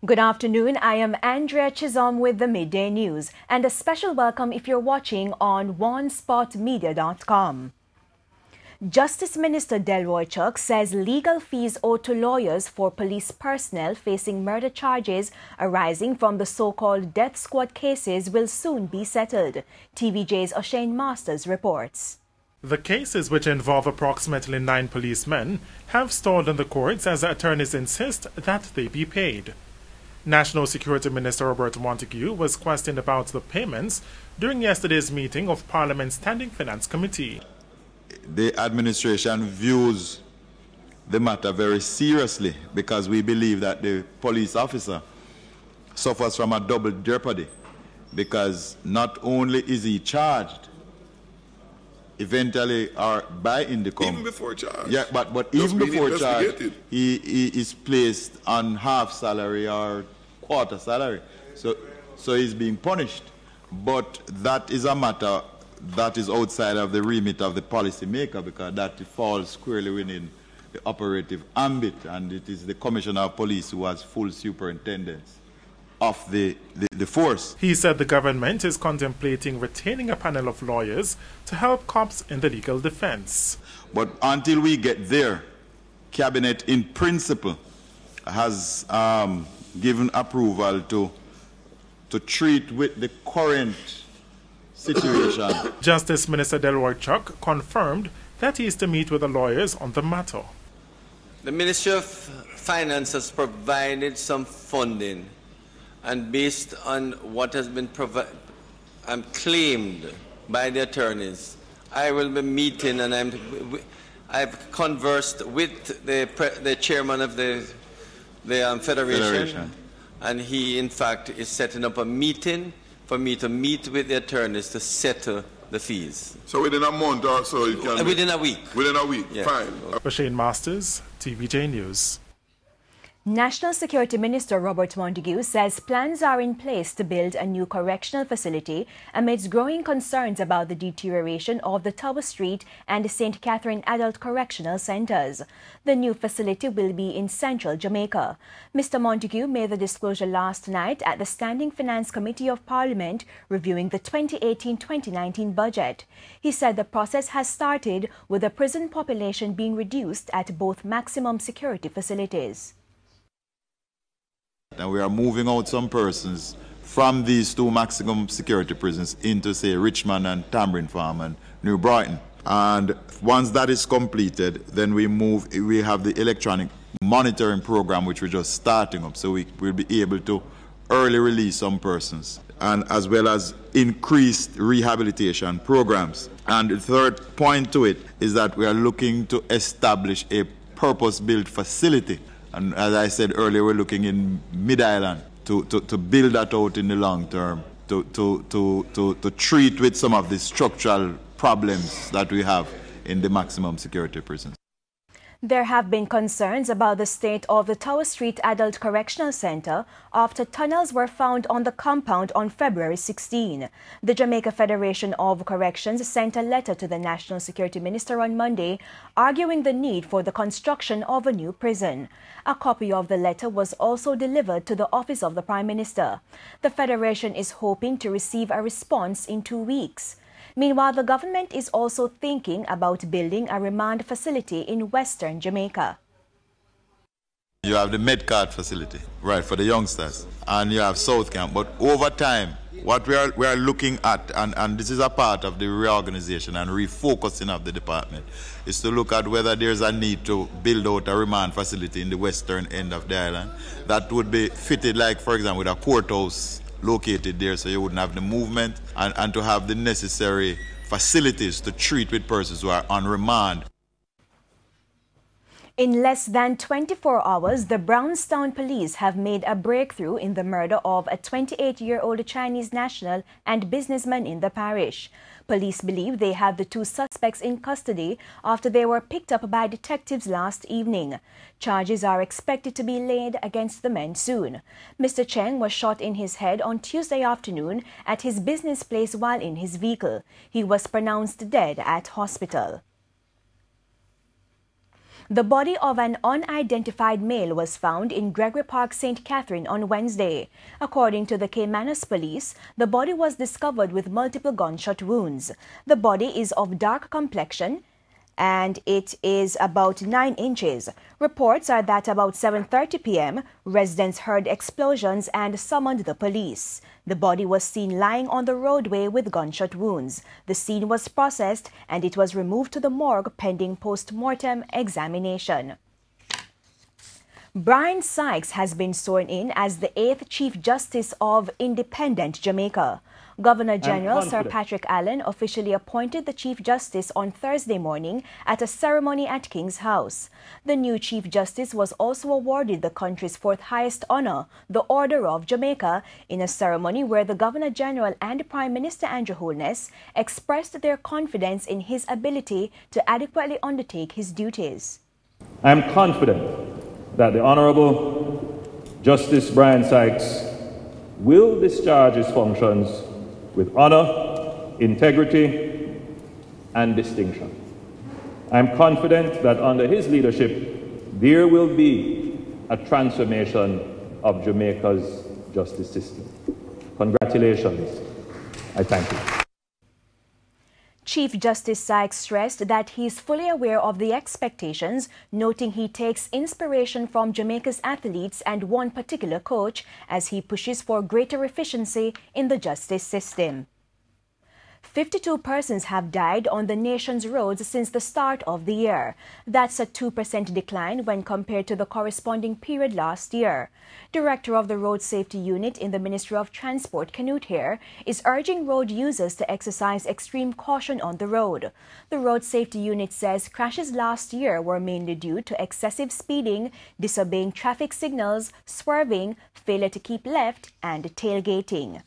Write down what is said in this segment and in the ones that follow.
Good afternoon, I am Andrea Chisholm with the Midday News, and a special welcome if you're watching on onespotmedia.com. Justice Minister Delroy Chuck says legal fees owed to lawyers for police personnel facing murder charges arising from the so-called death squad cases will soon be settled. TVJ's O'Shane Masters reports. The cases, which involve approximately 9 policemen, have stalled in the courts as attorneys insist that they be paid. National Security Minister Robert Montague was questioned about the payments during yesterday's meeting of Parliament's Standing Finance Committee. The administration views the matter very seriously because we believe that the police officer suffers from a double jeopardy, because not only is he charged eventually or by Indicom. Even before charge. Yeah, but even before charge, he is placed on half salary or quarter salary. So he's being punished. But that is a matter that is outside of the remit of the policy maker, because that falls squarely within the operative ambit, and it is the Commissioner of Police who has full superintendence of the force. He said the government is contemplating retaining a panel of lawyers to help cops in the legal defense. But until we get there, Cabinet in principle has given approval to treat with the current situation. Justice Minister Delroy Chuck confirmed that he is to meet with the lawyers on the matter. The Ministry of Finance has provided some funding, and based on what has been claimed by the attorneys, I will be meeting, and I've conversed with the chairman of the Federation, and he in fact is setting up a meeting for me to meet with the attorneys to settle the fees. So within a month or so you can... Within a week. Within a week, yeah. Fine. O'Shane Masters, TVJ News. National Security Minister Robert Montague says plans are in place to build a new correctional facility amidst growing concerns about the deterioration of the Tower Street and St. Catherine Adult Correctional Centers. The new facility will be in central Jamaica. Mr. Montague made the disclosure last night at the Standing Finance Committee of Parliament reviewing the 2018-2019 budget. He said the process has started with the prison population being reduced at both maximum security facilities. And we are moving out some persons from these 2 maximum security prisons into, say, Richmond and Tambourine Farm and New Brighton. And once that is completed, then we have the electronic monitoring program, which we're just starting up, so we will be able to early release some persons, and as well as increased rehabilitation programs. And the third point to it is that we are looking to establish a purpose-built facility. And as I said earlier, we're looking in Mid-Island to build that out in the long term, to treat with some of the structural problems that we have in the maximum security prisons. There have been concerns about the state of the Tower Street Adult Correctional Center after tunnels were found on the compound on February 16. The Jamaica Federation of Corrections sent a letter to the National Security Minister on Monday, arguing the need for the construction of a new prison. A copy of the letter was also delivered to the Office of the Prime Minister. The Federation is hoping to receive a response in 2 weeks. Meanwhile, the government is also thinking about building a remand facility in Western Jamaica. You have the Medcard facility, right, for the youngsters, and you have South Camp. But over time, what we are looking at, and this is a part of the reorganization and refocusing of the department, is to look at whether there's a need to build out a remand facility in the western end of the island that would be fitted, like, for example, with a courthouse located there, so you wouldn't have the movement, and to have the necessary facilities to treat with persons who are on remand. In less than 24 hours, the Brownstown police have made a breakthrough in the murder of a 28-year-old Chinese national and businessman in the parish. Police believe they had the 2 suspects in custody after they were picked up by detectives last evening. Charges are expected to be laid against the men soon. Mr. Cheng was shot in his head on Tuesday afternoon at his business place while in his vehicle. He was pronounced dead at hospital. The body of an unidentified male was found in Gregory Park, St. Catherine on Wednesday. According to the Caymanas police, the body was discovered with multiple gunshot wounds. The body is of dark complexion and it is about 9 inches. Reports are that about 7:30 p.m., residents heard explosions and summoned the police. The body was seen lying on the roadway with gunshot wounds. The scene was processed and it was removed to the morgue pending post-mortem examination. Brian Sykes has been sworn in as the 8th Chief Justice of Independent Jamaica. Governor General Sir Patrick Allen officially appointed the Chief Justice on Thursday morning at a ceremony at King's House. The new Chief Justice was also awarded the country's 4th highest honor, the Order of Jamaica, in a ceremony where the Governor General and Prime Minister Andrew Holness expressed their confidence in his ability to adequately undertake his duties. I am confident that the Honorable Justice Brian Sykes will discharge his functions with honor, integrity, and distinction. I am confident that under his leadership, there will be a transformation of Jamaica's justice system. Congratulations. I thank you. Chief Justice Sykes stressed that he is fully aware of the expectations, noting he takes inspiration from Jamaica's athletes and one particular coach as he pushes for greater efficiency in the justice system. 52 persons have died on the nation's roads since the start of the year. That's a 2% decline when compared to the corresponding period last year. Director of the Road Safety Unit in the Ministry of Transport, Canute Hare, is urging road users to exercise extreme caution on the road. The Road Safety Unit says crashes last year were mainly due to excessive speeding, disobeying traffic signals, swerving, failure to keep left, and tailgating.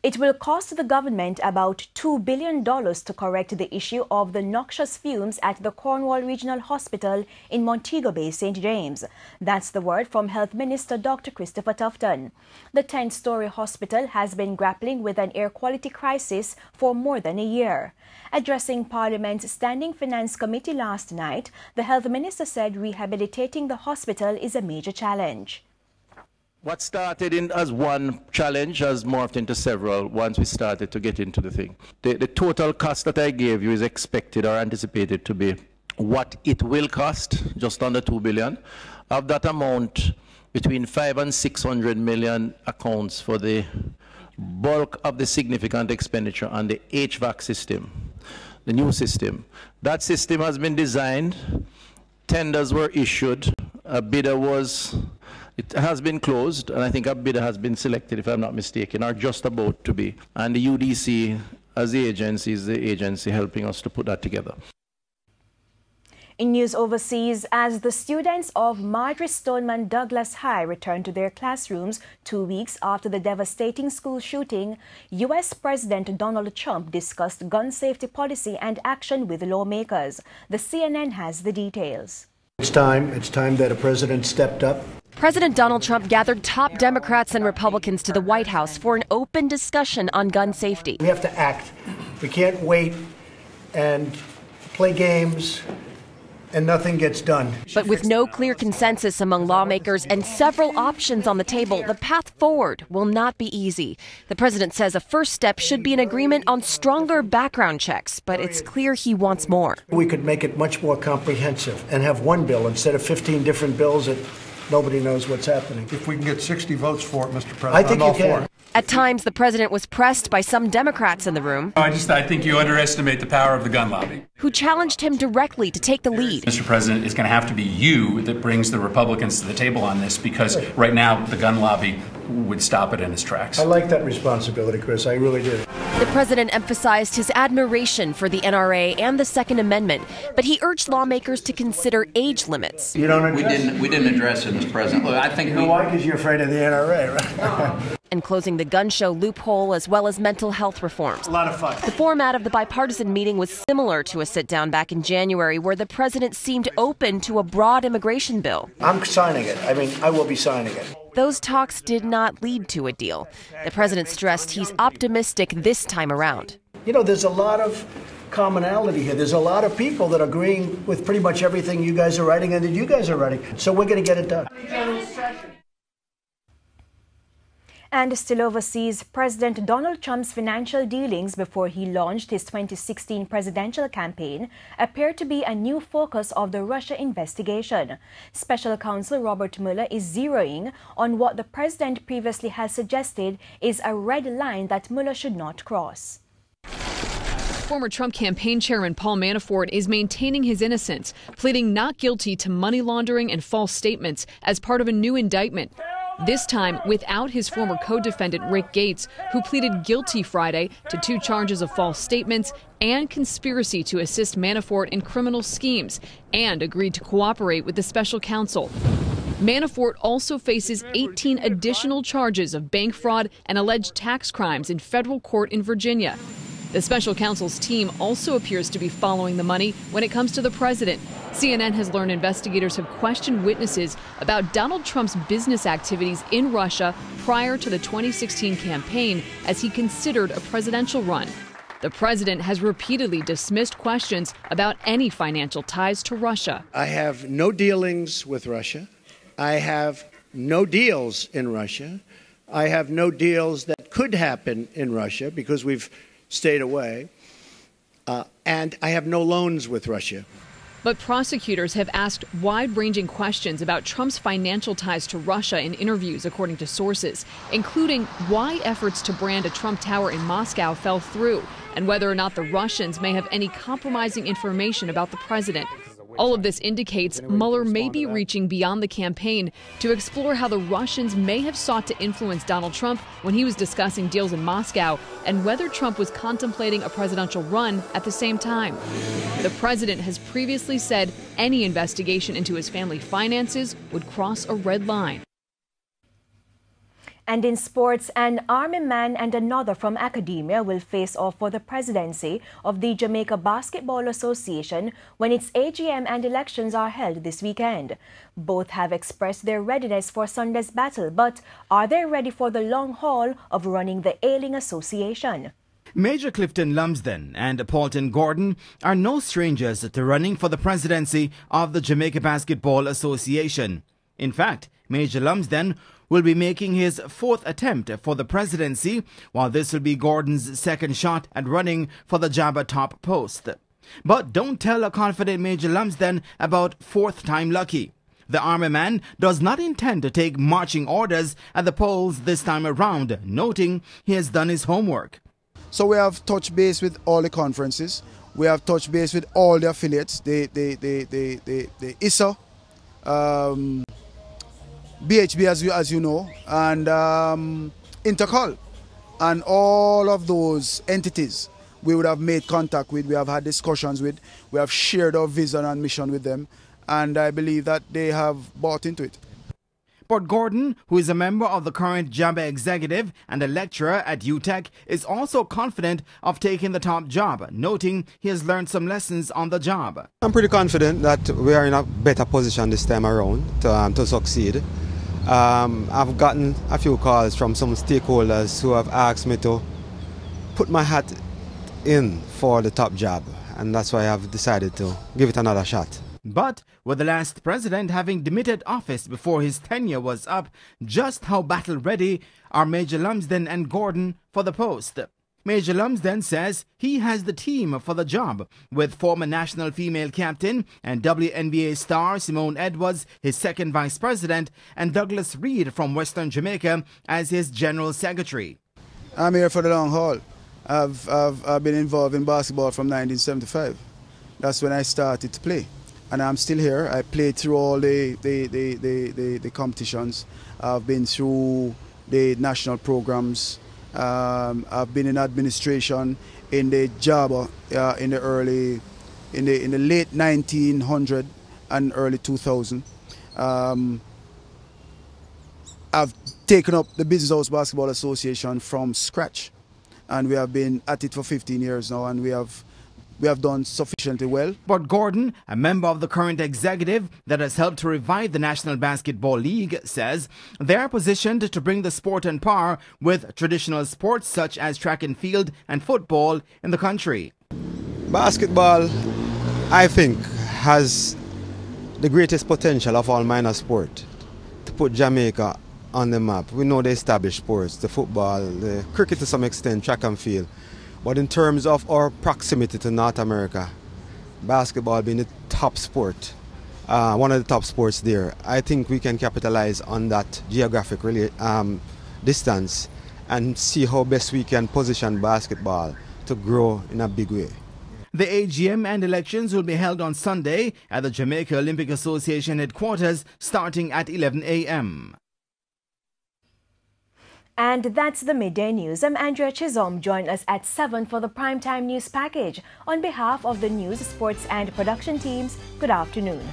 It will cost the government about $2 billion to correct the issue of the noxious fumes at the Cornwall Regional Hospital in Montego Bay, St. James. That's the word from Health Minister Dr. Christopher Tufton. The 10-story hospital has been grappling with an air quality crisis for more than a year. Addressing Parliament's Standing Finance Committee last night, the Health Minister said rehabilitating the hospital is a major challenge. What started as one challenge has morphed into several once we started to get into the thing. The total cost that I gave you is expected or anticipated to be what it will cost, just under $2 billion. Of that amount, between 500 and 600 million accounts for the bulk of the significant expenditure on the HVAC system, the new system. That system has been designed, tenders were issued, a bidder it has been closed, and I think a bidder has been selected, if I'm not mistaken, or just about to be. And the UDC, as the agency, is the agency helping us to put that together. In news overseas, as the students of Marjorie Stoneman Douglas High return to their classrooms 2 weeks after the devastating school shooting, U.S. President Donald Trump discussed gun safety policy and action with lawmakers. The CNN has the details. It's time that a president stepped up. President Donald Trump gathered top Democrats and Republicans to the White House for an open discussion on gun safety. We have to act. We can't wait and play games and nothing gets done. But with no clear consensus among lawmakers and several options on the table, the path forward will not be easy. The president says a first step should be an agreement on stronger background checks, but it's clear he wants more. We could make it much more comprehensive and have one bill instead of 15 different bills that nobody knows what's happening. If we can get 60 votes for it, Mr. President, I think I'm all you can. for it. At times, the president was pressed by some Democrats in the room. I think you underestimate the power of the gun lobby. Who challenged him directly to take the lead. Mr. President, it's going to have to be you that brings the Republicans to the table on this, because right now the gun lobby would stop it in its tracks. I like that responsibility, Chris. I really do. The president emphasized his admiration for the NRA and the Second Amendment, but he urged lawmakers to consider age limits. You don't address We didn't address it, Mr. President. Look, I think You know why? Because you're afraid of the NRA, right? And closing the gun show loophole as well as mental health reforms. A lot of fun. The format of the bipartisan meeting was similar to a sit-down back in January where the president seemed open to a broad immigration bill. I'm signing it. I will be signing it. Those talks did not lead to a deal. The president stressed he's optimistic this time around. You know, there's a lot of commonality here. There's a lot of people that are agreeing with pretty much everything you guys are writing and that you guys are writing. So we're going to get it done. And still overseas, President Donald Trump's financial dealings before he launched his 2016 presidential campaign appear to be a new focus of the Russia investigation. Special Counsel Robert Mueller is zeroing on what the president previously has suggested is a red line that Mueller should not cross. Former Trump campaign chairman Paul Manafort is maintaining his innocence, pleading not guilty to money laundering and false statements as part of a new indictment. This time without his former co-defendant Rick Gates, who pleaded guilty Friday to 2 charges of false statements and conspiracy to assist Manafort in criminal schemes, and agreed to cooperate with the special counsel. Manafort also faces 18 additional charges of bank fraud and alleged tax crimes in federal court in Virginia. The special counsel's team also appears to be following the money when it comes to the president. CNN has learned investigators have questioned witnesses about Donald Trump's business activities in Russia prior to the 2016 campaign as he considered a presidential run. The president has repeatedly dismissed questions about any financial ties to Russia. I have no dealings with Russia. I have no deals in Russia. I have no deals that could happen in Russia because we've stayed away. And I have no loans with Russia. But prosecutors have asked wide-ranging questions about Trump's financial ties to Russia in interviews, according to sources, including why efforts to brand a Trump Tower in Moscow fell through and whether or not the Russians may have any compromising information about the president. All of this indicates Mueller may be reaching beyond the campaign to explore how the Russians may have sought to influence Donald Trump when he was discussing deals in Moscow and whether Trump was contemplating a presidential run at the same time. The president has previously said any investigation into his family finances would cross a red line. And in sports, an Army man and another from academia will face off for the presidency of the Jamaica Basketball Association when its AGM and elections are held this weekend. Both have expressed their readiness for Sunday's battle, but are they ready for the long haul of running the ailing association? Major Clifton Lumsden and Paulton Gordon are no strangers to running for the presidency of the Jamaica Basketball Association. In fact, Major Lumsden will be making his 4th attempt for the presidency, while this will be Gordon's 2nd shot at running for the Jabba top post. But don't tell a confident Major Lumsden about 4th time lucky. The Army man does not intend to take marching orders at the polls this time around, noting he has done his homework. So we have touched base with all the conferences. We have touched base with all the affiliates, the ISA, BHB as you know, and Intercol, and all of those entities we would have made contact with, we have had discussions with, we have shared our vision and mission with them, and I believe that they have bought into it. But Gordon, who is a member of the current Jabba executive and a lecturer at UTEC, is also confident of taking the top job, noting he has learned some lessons on the job. I'm pretty confident that we are in a better position this time around to succeed. I've gotten a few calls from some stakeholders who have asked me to put my hat in for the top job, and that's why I've decided to give it another shot. But with the last president having demitted office before his tenure was up, just how battle-ready are Major Lumsden and Gordon for the post? Major Lumsden says he has the team for the job, with former national female captain and WNBA star Simone Edwards, his 2nd vice president, and Douglas Reed from Western Jamaica as his general secretary. I'm here for the long haul. I've been involved in basketball from 1975. That's when I started to play. And I'm still here. I played through all the competitions. I've been through the national programs. I've been in administration in the Jabba in the late 1900 and early 2000. I've taken up the Business House Basketball Association from scratch, and we have been at it for 15 years now, and we have done sufficiently well. But Gordon, a member of the current executive that has helped to revive the National Basketball League, says they are positioned to bring the sport on par with traditional sports such as track and field and football in the country. Basketball, I think, has the greatest potential of all minor sport to put Jamaica on the map. We know the established sports, the football, the cricket to some extent, track and field. But in terms of our proximity to North America, basketball being the top sport, one of the top sports there, I think we can capitalize on that geographic distance and see how best we can position basketball to grow in a big way. The AGM and elections will be held on Sunday at the Jamaica Olympic Association headquarters starting at 11 a.m. And that's the midday news. I'm Andrea Chisholm. Join us at 7 for the primetime news package. On behalf of the news, sports and production teams, good afternoon.